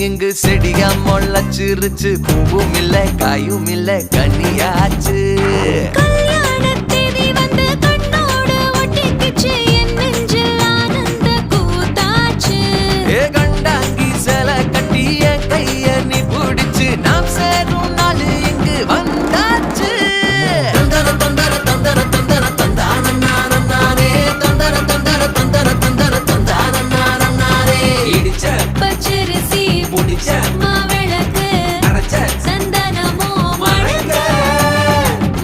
இங்கு செடியா முளைச்சிருச்சு, பூவும் இல்ல காயும் இல்ல கனியாச்சு. கண்டாங்கி சில கட்டி என் கைய நீ பிடிச்சு நாம் சேரும் நாள் இங்கு வந்தாச்சு. தந்தர தந்தர தந்தர தந்தர தந்தானே தந்தர தந்தர தந்தர தந்தர தந்தானே இடிச்ச பச்சரிசி முடிச்ச மாவிளக்கு அரைச்ச சந்தனமோ மழைக்க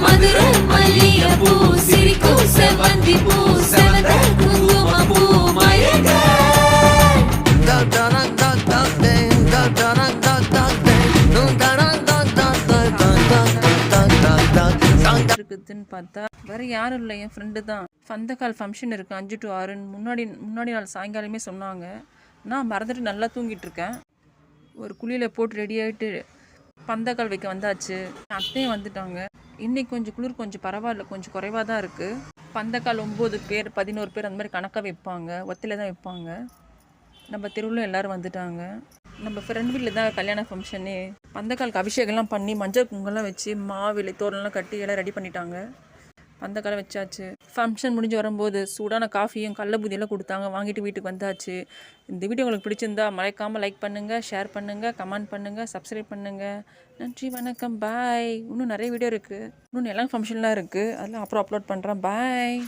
மதுர மல்லிய பூ சிரிக்கும் செவந்தி பூ செவந்த குங்கும பூ மயக்க. இருக்குதுன்னு பார்த்தா வேற யாரும் இல்லை, என் ஃப்ரெண்டு தான். பந்தக்கால் ஃபங்க்ஷன் இருக்கு 5 to 6 முன்னாடி நாள் சாயங்காலமே சொன்னாங்க. நான் மறந்துட்டு நல்லா தூங்கிட்டு இருக்கேன். ஒரு குழியில போட்டு ரெடி ஆகிட்டு பந்தக்கால் வைக்க வந்தாச்சு. அத்தையும் வந்துட்டாங்க. இன்னைக்கு கொஞ்சம் குளிர் கொஞ்சம் பரவாயில்ல, கொஞ்சம் குறைவாக தான் இருக்குது. பந்தக்கால் 9 பேர் 11 பேர் அந்த மாதிரி கணக்காக வைப்பாங்க, ஒத்தையில் தான் வைப்பாங்க. நம்ம தெருவில் எல்லோரும் வந்துட்டாங்க. நம்ம ஃப்ரெண்ட் வீட்டில் தான் கல்யாண ஃபங்க்ஷனே. பந்தக்காலுக்கு அபிஷேகம்லாம் பண்ணி மஞ்சள் குங்குமம்லாம் வச்சு மாவிலை தோரணம்லாம் கட்டி எல்லாம் ரெடி பண்ணிட்டாங்க. பந்தக்காலம் வச்சாச்சு. ஃபங்க்ஷன் முடிஞ்சு வரும்போது சூடான காஃபியும் கடலபூதியெல்லாம் கொடுத்தாங்க, வாங்கிட்டு வீட்டுக்கு வந்தாச்சு. இந்த வீடியோ உங்களுக்கு பிடிச்சிருந்தா மறக்காமல் லைக் பண்ணுங்கள், ஷேர் பண்ணுங்கள், கமெண்ட் பண்ணுங்கள், சப்ஸ்கிரைப் பண்ணுங்கள். நன்றி, வணக்கம், பாய். இன்னும் நிறைய வீடியோ இருக்குது, இன்னும் எல்லாம் ஃபங்க்ஷன்லாம் இருக்குது, அதெல்லாம் அப்புறம் அப்லோட் பண்ணுறேன். பாய்.